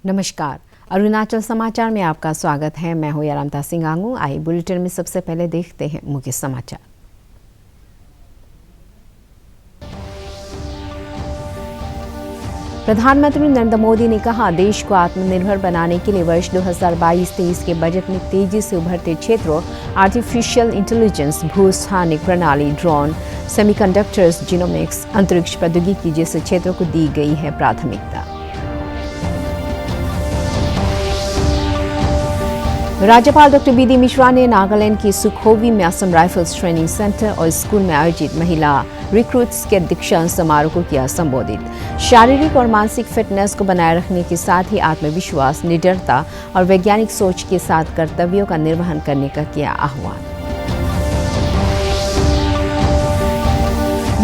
नमस्कार, अरुणाचल समाचार में आपका स्वागत है। मैं हूं यारामता सिंह आंगू। आइए बुलेटिन में सबसे पहले देखते हैं मुख्य समाचार। प्रधानमंत्री नरेंद्र मोदी ने कहा, देश को आत्मनिर्भर बनाने के लिए वर्ष 2022-23 के बजट में तेजी से उभरते क्षेत्रों आर्टिफिशियल इंटेलिजेंस, भूस्थानिक प्रणाली, ड्रोन, सेमीकंडक्टर्स, जीनोमिक्स, अंतरिक्ष प्रौद्योगिकी जैसे क्षेत्रों को दी गई है प्राथमिकता। राज्यपाल डॉ. बी डी मिश्रा ने नागालैंड की सुखोवी में असम राइफल्स ट्रेनिंग सेंटर और स्कूल में आयोजित महिला रिक्रूट्स के दीक्षांत समारोह को किया संबोधित। शारीरिक और मानसिक फिटनेस को बनाए रखने के साथ ही आत्मविश्वास, निडरता और वैज्ञानिक सोच के साथ कर्तव्यों का निर्वहन करने का किया आह्वान।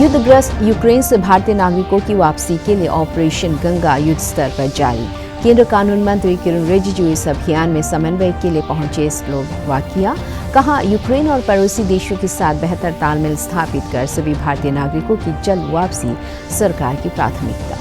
युद्धग्रस्त यूक्रेन से भारतीय नागरिकों की वापसी के लिए ऑपरेशन गंगा युद्ध स्तर पर जारी। केंद्र कानून मंत्री किरण रिजिजू इस अभियान में समन्वय के लिए पहुंचे स्लोवाकिया। कहा, यूक्रेन और पड़ोसी देशों के साथ बेहतर तालमेल स्थापित कर सभी भारतीय नागरिकों की जल्द वापसी सरकार की प्राथमिकता।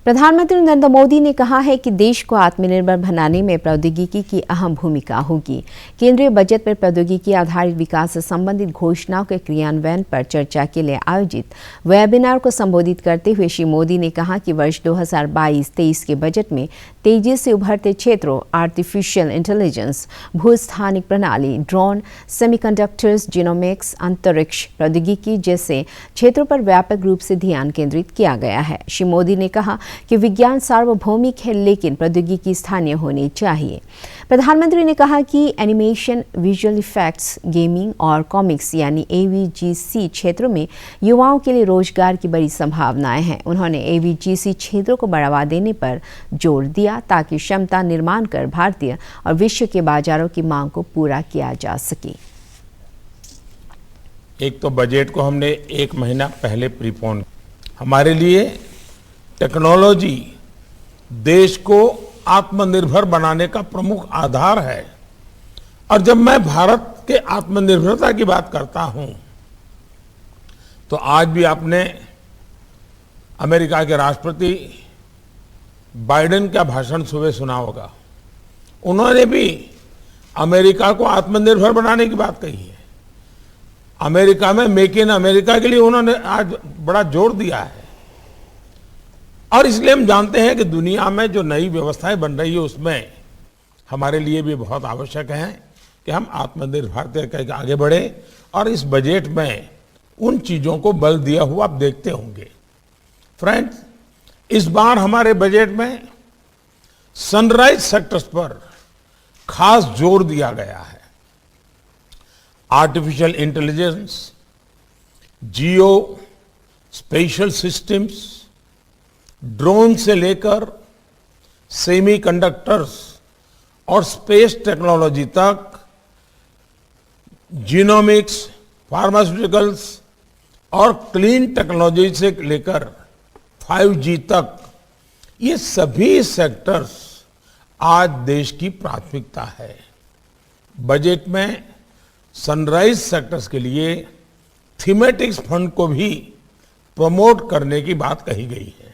प्रधानमंत्री नरेंद्र मोदी ने कहा है कि देश को आत्मनिर्भर बनाने में प्रौद्योगिकी की अहम भूमिका होगी। केंद्रीय बजट में प्रौद्योगिकी आधारित विकास से संबंधित घोषणाओं के क्रियान्वयन पर चर्चा के लिए आयोजित वेबिनार को संबोधित करते हुए श्री मोदी ने कहा कि वर्ष 2022-23 के बजट में तेजी से उभरते क्षेत्रों आर्टिफिशियल इंटेलिजेंस, भूस्थानिक प्रणाली, ड्रोन, सेमीकंडक्टर्स, जीनोमिक्स, अंतरिक्ष प्रौद्योगिकी जैसे क्षेत्रों पर व्यापक रूप से ध्यान केंद्रित किया गया है। श्री मोदी ने कहा कि विज्ञान सार्वभौमिक है, लेकिन प्रौद्योगिकी स्थानीय होनी चाहिए। प्रधानमंत्री ने कहा कि एनिमेशन, विजुअल इफेक्ट्स, गेमिंग और कॉमिक्स यानी AVGC क्षेत्रों में युवाओं के लिए रोजगार की बड़ी संभावनाएं हैं। उन्होंने AVGC क्षेत्रों को बढ़ावा देने पर जोर दिया ताकि क्षमता निर्माण कर भारतीय और विश्व के बाजारों की मांग को पूरा किया जा सके। एक तो बजट को हमने एक महीना पहले प्रीपोन, हमारे लिए टेक्नोलॉजी देश को आत्मनिर्भर बनाने का प्रमुख आधार है। और जब मैं भारत के आत्मनिर्भरता की बात करता हूं तो आज भी आपने अमेरिका के राष्ट्रपति बाइडेन का भाषण सुबह सुना होगा। उन्होंने भी अमेरिका को आत्मनिर्भर बनाने की बात कही है। अमेरिका में मेक इन अमेरिका के लिए उन्होंने आज बड़ा जोर दिया है। और इसलिए हम जानते हैं कि दुनिया में जो नई व्यवस्थाएं बन रही है उसमें हमारे लिए भी बहुत आवश्यक है कि हम आत्मनिर्भरता करके आगे बढ़े। और इस बजट में उन चीजों को बल दिया हुआ आप देखते होंगे। फ्रेंड्स, इस बार हमारे बजट में सनराइज सेक्टर्स पर खास जोर दिया गया है। आर्टिफिशियल इंटेलिजेंस, जियो स्पेशल सिस्टम्स, ड्रोन से लेकर सेमीकंडक्टर्स और स्पेस टेक्नोलॉजी तक, जीनोमिक्स, फार्मास्यूटिकल्स और क्लीन टेक्नोलॉजी से लेकर 5G तक, ये सभी सेक्टर्स आज देश की प्राथमिकता है। बजट में सनराइज सेक्टर्स के लिए थीमेटिक्स फंड को भी प्रमोट करने की बात कही गई है।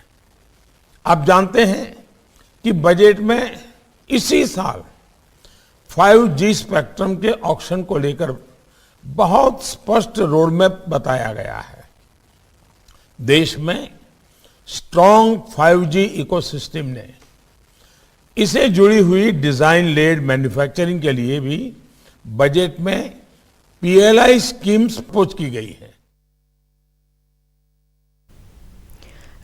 आप जानते हैं कि बजट में इसी साल 5G स्पेक्ट्रम के ऑक्शन को लेकर बहुत स्पष्ट रोड मैप बताया गया है। देश में स्ट्रॉन्ग 5G इकोसिस्टम ने इसे जुड़ी हुई डिजाइन लेड मैन्युफैक्चरिंग के लिए भी बजट में PLI स्कीम्स प्रपोज की गई है।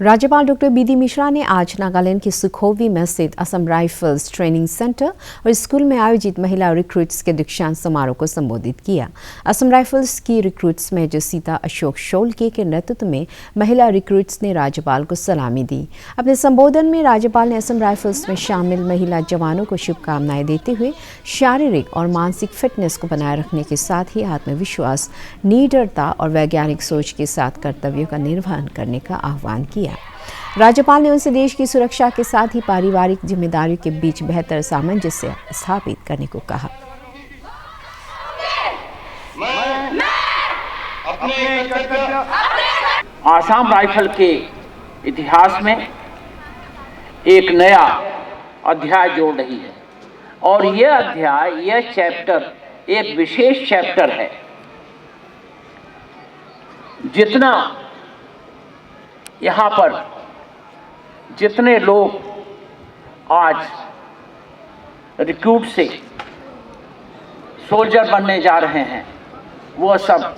राज्यपाल डॉ. बी डी मिश्रा ने आज नागालैंड के सुखोवी में स्थित असम राइफल्स ट्रेनिंग सेंटर और स्कूल में आयोजित महिला रिक्रूट्स के दीक्षांत समारोह को संबोधित किया। असम राइफल्स की रिक्रूट्स मेजर सीता अशोक शोलके के नेतृत्व में महिला रिक्रूट्स ने राज्यपाल को सलामी दी। अपने संबोधन में राज्यपाल ने असम राइफल्स में शामिल महिला जवानों को शुभकामनाएं देते हुए शारीरिक और मानसिक फिटनेस को बनाए रखने के साथ ही आत्मविश्वास, निडरता और वैज्ञानिक सोच के साथ कर्तव्यों का निर्वहन करने का आह्वान किया। राज्यपाल ने उनसे देश की सुरक्षा के साथ ही पारिवारिक जिम्मेदारियों के बीच बेहतर सामंजस्य स्थापित करने को कहा। आसाम राइफल के इतिहास में एक नया अध्याय जोड़ रही है और यह अध्याय, यह चैप्टर एक विशेष चैप्टर है। जितना यहाँ पर जितने लोग आज रिक्रूट से सोल्जर बनने जा रहे हैं, वो सब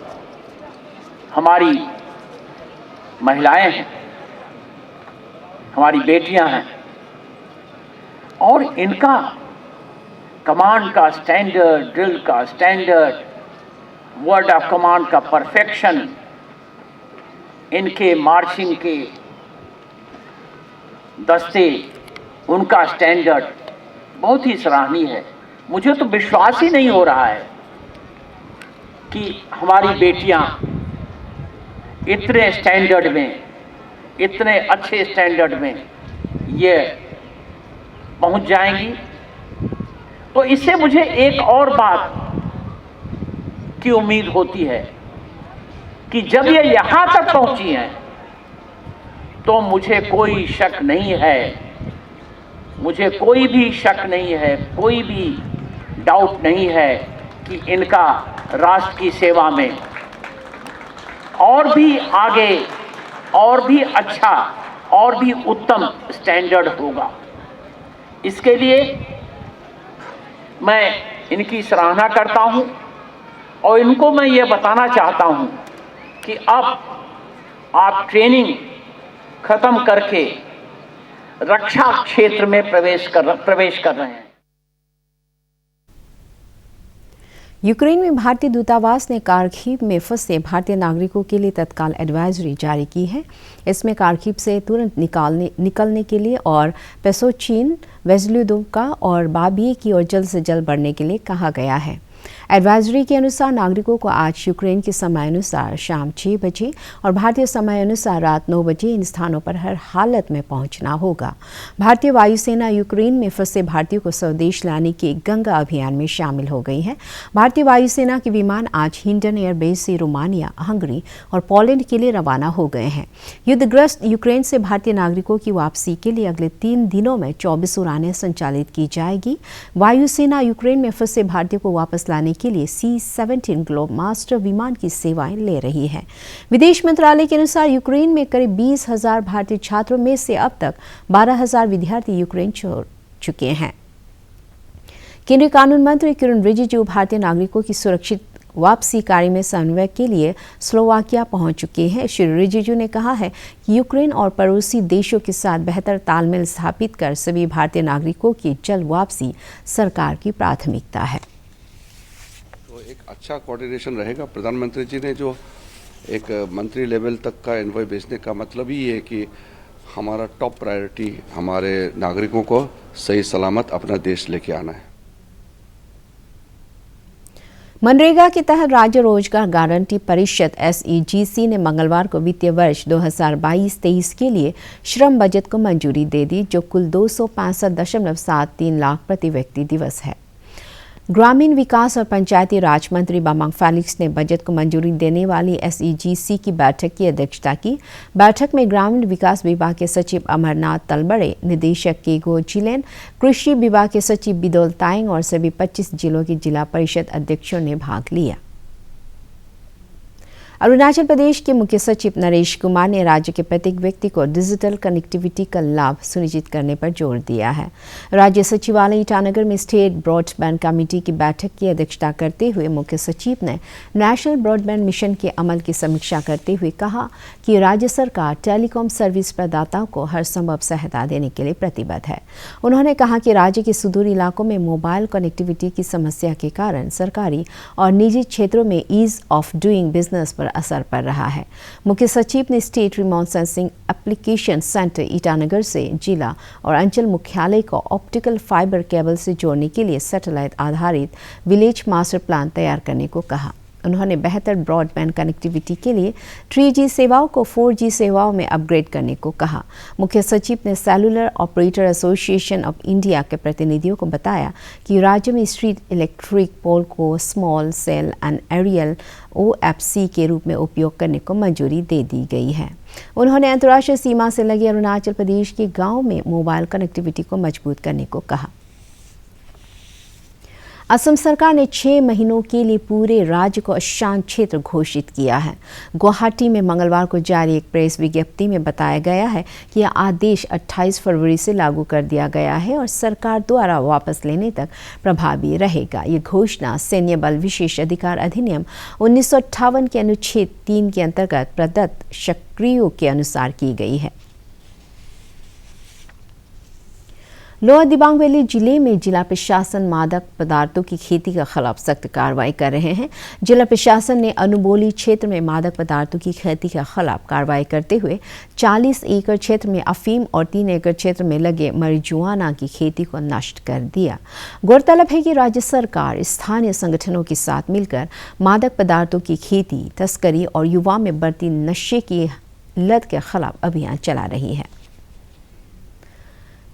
हमारी महिलाएं हैं, हमारी बेटियां हैं और इनका कमांड का स्टैंडर्ड, ड्रिल का स्टैंडर्ड, वर्ड ऑफ कमांड का परफेक्शन, इनके मार्चिंग के दस्ते, उनका स्टैंडर्ड बहुत ही सराहनीय है। मुझे तो विश्वास ही नहीं हो रहा है कि हमारी बेटियां इतने स्टैंडर्ड में, इतने अच्छे स्टैंडर्ड में ये पहुंच जाएंगी। तो इससे मुझे एक और बात की उम्मीद होती है कि जब ये यहां तक पहुंची हैं तो मुझे कोई शक नहीं है, मुझे कोई भी शक नहीं है, कोई भी डाउट नहीं है कि इनका राष्ट्र की सेवा में और भी आगे, और भी अच्छा, और भी उत्तम स्टैंडर्ड होगा। इसके लिए मैं इनकी सराहना करता हूं और इनको मैं ये बताना चाहता हूं कि अब आप ट्रेनिंग खत्म करके रक्षा क्षेत्र में प्रवेश कर रहे हैं। यूक्रेन में भारतीय दूतावास ने कारखीव में फंसे भारतीय नागरिकों के लिए तत्काल एडवाइजरी जारी की है। इसमें कारखीव से तुरंत निकलने के लिए और पेसोचिन, वेज्लुदोव्का और बाबिये की ओर जल्द से जल्द बढ़ने के लिए कहा गया है। एडवाइजरी के अनुसार नागरिकों को आज यूक्रेन के समय अनुसार शाम 6 बजे और भारतीय समय अनुसार रात 9 बजे इन स्थानों पर हर हालत में पहुंचना होगा। भारतीय वायुसेना यूक्रेन में फंसे भारतीयों को स्वदेश लाने के गंगा अभियान में शामिल हो गई है। भारतीय वायुसेना के विमान आज हिंडन एयरबेस से रोमानिया, हंगरी और पोलैंड के लिए रवाना हो गए हैं। युद्धग्रस्त यूक्रेन से भारतीय नागरिकों की वापसी के लिए अगले 3 दिनों में 24 उड़ानें संचालित की जाएगी। वायुसेना यूक्रेन में फंसे भारतीयों को वापस लाने के लिए C-17 ग्लोब मास्टर विमान की सेवाएं ले रही है। विदेश मंत्रालय के अनुसार यूक्रेन में करीब 20,000 भारतीय छात्रों में से अब तक 12,000 विद्यार्थी यूक्रेन छोड़ चुके हैं। केंद्रीय कानून मंत्री किरण रिजिजू भारतीय नागरिकों की सुरक्षित वापसी कार्य में समन्वय के लिए स्लोवाकिया पहुंच चुके हैं। श्री रिजिजू ने कहा है कि यूक्रेन और पड़ोसी देशों के साथ बेहतर तालमेल स्थापित कर सभी भारतीय नागरिकों की जल्द वापसी सरकार की प्राथमिकता है। एक अच्छा कोऑर्डिनेशन रहेगा। प्रधानमंत्री जी ने जो एक मंत्री लेवल तक का एनवॉय भेजने का मतलब ही है कि हमारा टॉप प्रायोरिटी हमारे नागरिकों को सही सलामत अपना देश लेके आना है। मनरेगा के तहत राज्य रोजगार गारंटी परिषद SEGC ने मंगलवार को वित्तीय वर्ष 2022-23 के लिए श्रम बजट को मंजूरी दे दी, जो कुल 265.73 लाख प्रति व्यक्ति दिवस है। ग्रामीण विकास और पंचायती राज मंत्री बामांग फेलिक्स ने बजट को मंजूरी देने वाली SEGC की बैठक की अध्यक्षता की। बैठक में ग्रामीण विकास विभाग के सचिव अमरनाथ तलबड़े, निदेशक केगो जिलेन, कृषि विभाग के सचिव बिदोल तायंग और सभी 25 जिलों के जिला परिषद अध्यक्षों ने भाग लिया। अरुणाचल प्रदेश के मुख्य सचिव नरेश कुमार ने राज्य के प्रत्येक व्यक्ति को डिजिटल कनेक्टिविटी का लाभ सुनिश्चित करने पर जोर दिया है। राज्य सचिवालय ईटानगर में स्टेट ब्रॉडबैंड कमेटी की बैठक की अध्यक्षता करते हुए मुख्य सचिव ने नेशनल ब्रॉडबैंड मिशन के अमल की समीक्षा करते हुए कहा कि राज्य सरकार टेलीकॉम सर्विस प्रदाताओं को हर संभव सहायता देने के लिए प्रतिबद्ध है। उन्होंने कहा कि राज्य के सुदूर इलाकों में मोबाइल कनेक्टिविटी की समस्या के कारण सरकारी और निजी क्षेत्रों में ईज ऑफ डूइंग बिजनेस पर असर पड़ रहा है। मुख्य सचिव ने state remote sensing application centre Itanagar से जिला और अंचल मुख्यालय को ऑप्टिकल फाइबर केबल से जोड़ने के लिए सैटेलाइट आधारित विलेज मास्टर प्लान तैयार करने को कहा। उन्होंने बेहतर ब्रॉडबैंड कनेक्टिविटी के लिए 3G सेवाओं को 4G सेवाओं में अपग्रेड करने को कहा। मुख्य सचिव ने cellular operator association of India के प्रतिनिधियों को बताया कि राज्य में स्ट्रीट इलेक्ट्रिक पोल को small cell and aerial OFC के रूप में उपयोग करने को मंजूरी दे दी गई है। उन्होंने अंतर्राष्ट्रीय सीमा से लगे अरुणाचल प्रदेश के गांव में मोबाइल कनेक्टिविटी को मजबूत करने को कहा। असम सरकार ने 6 महीनों के लिए पूरे राज्य को अशांत क्षेत्र घोषित किया है। गुवाहाटी में मंगलवार को जारी एक प्रेस विज्ञप्ति में बताया गया है कि यह आदेश 28 फरवरी से लागू कर दिया गया है और सरकार द्वारा वापस लेने तक प्रभावी रहेगा। ये घोषणा सैन्य बल विशेष अधिकार अधिनियम 1958 के अनुच्छेद 3 के अंतर्गत प्रदत्त सक्रियों के अनुसार की गई है। लोअर दिबांग वैली जिले में जिला प्रशासन मादक पदार्थों की खेती के खिलाफ सख्त कार्रवाई कर रहे हैं। जिला प्रशासन ने अनुबोली क्षेत्र में मादक पदार्थों की खेती के खिलाफ कार्रवाई करते हुए 40 एकड़ क्षेत्र में अफीम और 3 एकड़ क्षेत्र में लगे marijuana की खेती को नष्ट कर दिया। गौरतलब है कि राज्य सरकार स्थानीय संगठनों के साथ मिलकर मादक पदार्थों की खेती, तस्करी और युवा में बढ़ती नशे की लत के खिलाफ अभियान चला रही है।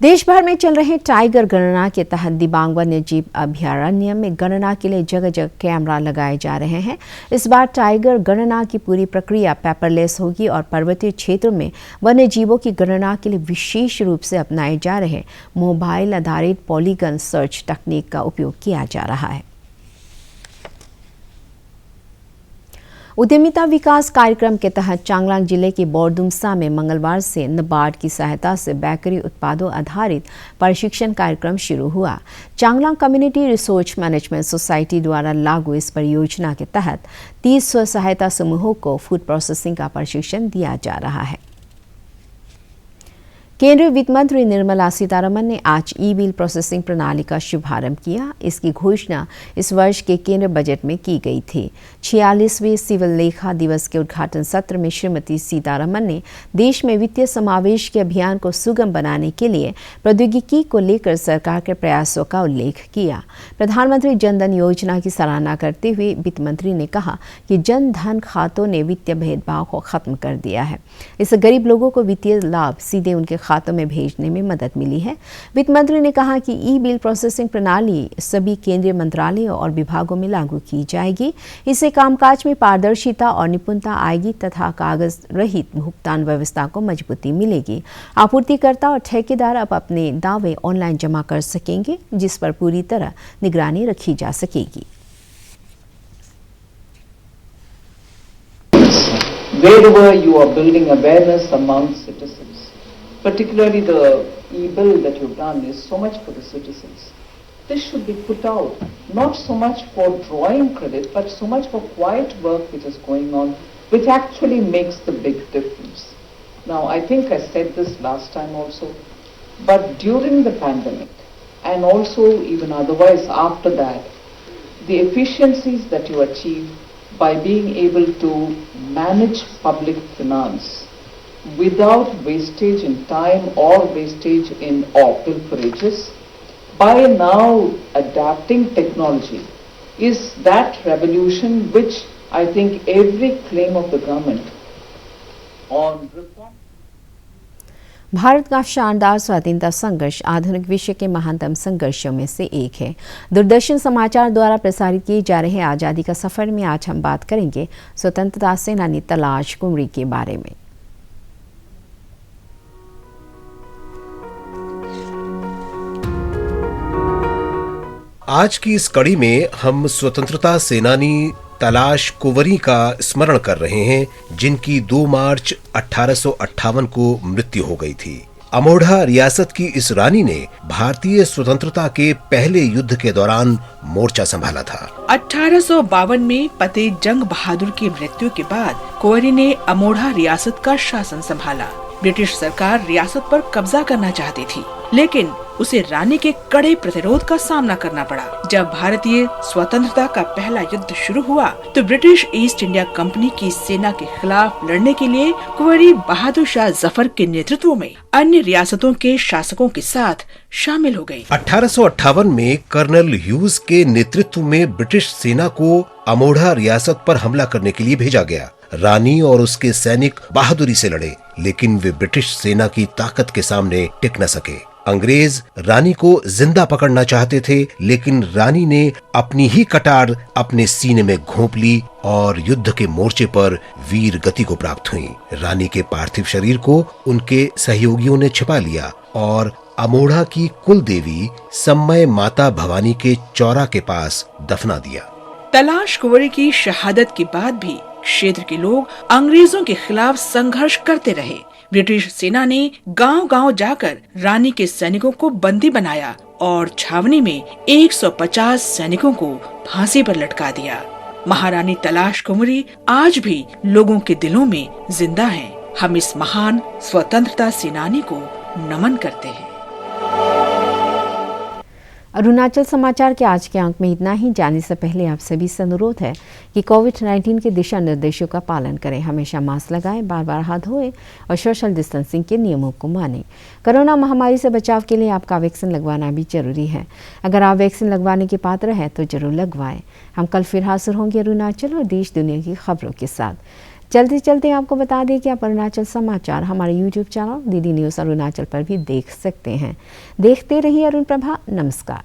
देश भर में चल रहे टाइगर गणना के तहत दिबांग वन्यजीव अभयारण्य में गणना के लिए जगह जगह कैमरा लगाए जा रहे हैं। इस बार टाइगर गणना की पूरी प्रक्रिया पेपरलेस होगी और पर्वतीय क्षेत्रों में वन्यजीवों की गणना के लिए विशेष रूप से अपनाए जा रहे मोबाइल आधारित पॉलीगन सर्च तकनीक का उपयोग किया जा रहा है। उद्यमिता विकास कार्यक्रम के तहत चांगलांग जिले के बोरदुमसा में मंगलवार से नाबार्ड की सहायता से बेकरी उत्पादों आधारित प्रशिक्षण कार्यक्रम शुरू हुआ। Changlang community resource management society द्वारा लागू इस परियोजना के तहत 30 स्व सहायता समूहों को फूड प्रोसेसिंग का प्रशिक्षण दिया जा रहा है। केंद्रीय वित्त मंत्री निर्मला सीतारमण ने आज ई-बिल प्रोसेसिंग प्रणाली का शुभारंभ किया। इसकी घोषणा इस वर्ष के केंद्रीय बजट में की गई थी। 46वें सिविल लेखा दिवस के उद्घाटन सत्र में श्रीमती सीतारमण ने देश में वित्तीय समावेश के अभियान को सुगम बनाने के लिए प्रौद्योगिकी को लेकर सरकार के प्रयासों का उल्लेख किया। प्रधानमंत्री जन धन योजना की सराहना करते हुए वित्त मंत्री ने कहा कि जन धन खातों ने वित्तीय भेदभाव को खत्म कर दिया है। इससे गरीब लोगों को वित्तीय लाभ सीधे उनके खातों में भेजने में मदद मिली है। वित्त मंत्री ने कहा कि ई-बिल प्रोसेसिंग प्रणाली सभी केंद्रीय मंत्रालयों और विभागों में लागू की जाएगी। इससे कामकाज में पारदर्शिता और निपुणता आएगी तथा कागज रहित भुगतान व्यवस्था को मजबूती मिलेगी। आपूर्तिकर्ता और ठेकेदार अब अपने दावे ऑनलाइन जमा कर सकेंगे, जिस पर पूरी तरह निगरानी रखी जा सकेगी। Wherever you are building awareness among citizens, particularly the e-bill that you've done is so much for the citizens. This should be put out, not so much for drawing credit, but so much for quiet work which is going on, which actually makes the big difference. Now, I think I said this last time also, but during the pandemic, and also even otherwise after that, the efficiencies that you achieve by being able to manage public finance without wastage in time or wastage in pilferages, by now adapting technology, is that revolution which I think every claim of the government on reform. Bharat का शानदार स्वाधीनता संघर्ष आधुनिक विश्व के महानतम संघर्षों में से एक है। दूरदर्शन समाचार द्वारा प्रसारित किए जा रहे आज़ादी का सफर में आज हम बात करेंगे स्वतंत्रता सेनानी तलाश कुमरी के बारे में। आज की इस कड़ी में हम स्वतंत्रता सेनानी तलाश कुंवरी का स्मरण कर रहे हैं, जिनकी 2 मार्च 1858 को मृत्यु हो गई थी। अमोढ़ा रियासत की इस रानी ने भारतीय स्वतंत्रता के पहले युद्ध के दौरान मोर्चा संभाला था। 1852 में पते जंग बहादुर की मृत्यु के बाद कुंवरी ने अमोढ़ा रियासत का शासन संभाला। ब्रिटिश सरकार रियासत पर कब्जा करना चाहती थी, लेकिन उसे रानी के कड़े प्रतिरोध का सामना करना पड़ा। जब भारतीय स्वतंत्रता का पहला युद्ध शुरू हुआ तो ब्रिटिश ईस्ट इंडिया कंपनी की सेना के खिलाफ लड़ने के लिए कुंवरी बहादुर शाह जफर के नेतृत्व में अन्य रियासतों के शासकों के साथ शामिल हो गई। 1858 में कर्नल ह्यूज के नेतृत्व में ब्रिटिश सेना को अमोढ़ा रियासत पर हमला करने के लिए भेजा गया। रानी और उसके सैनिक बहादुरी से लड़े, लेकिन वे ब्रिटिश सेना की ताकत के सामने टिक न सके। अंग्रेज रानी को जिंदा पकड़ना चाहते थे, लेकिन रानी ने अपनी ही कटार अपने सीने में घोंप ली और युद्ध के मोर्चे पर वीर गति को प्राप्त हुई। रानी के पार्थिव शरीर को उनके सहयोगियों ने छिपा लिया और अमोढ़ा की कुल देवी सम्मय माता भवानी के चौरा के पास दफना दिया। तलाश कुंवरी की शहादत के बाद भी क्षेत्र के लोग अंग्रेजों के खिलाफ संघर्ष करते रहे। ब्रिटिश सेना ने गांव-गांव जाकर रानी के सैनिकों को बंदी बनाया और छावनी में 150 सैनिकों को फांसी पर लटका दिया। महारानी तलाश कुंवरी आज भी लोगों के दिलों में जिंदा हैं। हम इस महान स्वतंत्रता सेनानी को नमन करते हैं। अरुणाचल समाचार के आज के अंक में इतना ही। जाने से पहले आप सभी से अनुरोध है कि कोविड-19 के दिशा निर्देशों का पालन करें। हमेशा मास्क लगाएं, बार-बार हाथ धोएं और सोशल डिस्टेंसिंग के नियमों को मानें। कोरोना महामारी से बचाव के लिए आपका वैक्सीन लगवाना भी जरूरी है। अगर आप वैक्सीन लगवाने के पात्र हैं तो जरूर लगवाएं। हम कल फिर हाजिर होंगे अरुणाचल और देश दुनिया की खबरों के साथ। चलते चलते आपको बता दें कि आप अरुणाचल समाचार हमारे YouTube channel DD news Arunachal पर भी देख सकते हैं। देखते रहिए अरुण प्रभा। नमस्कार।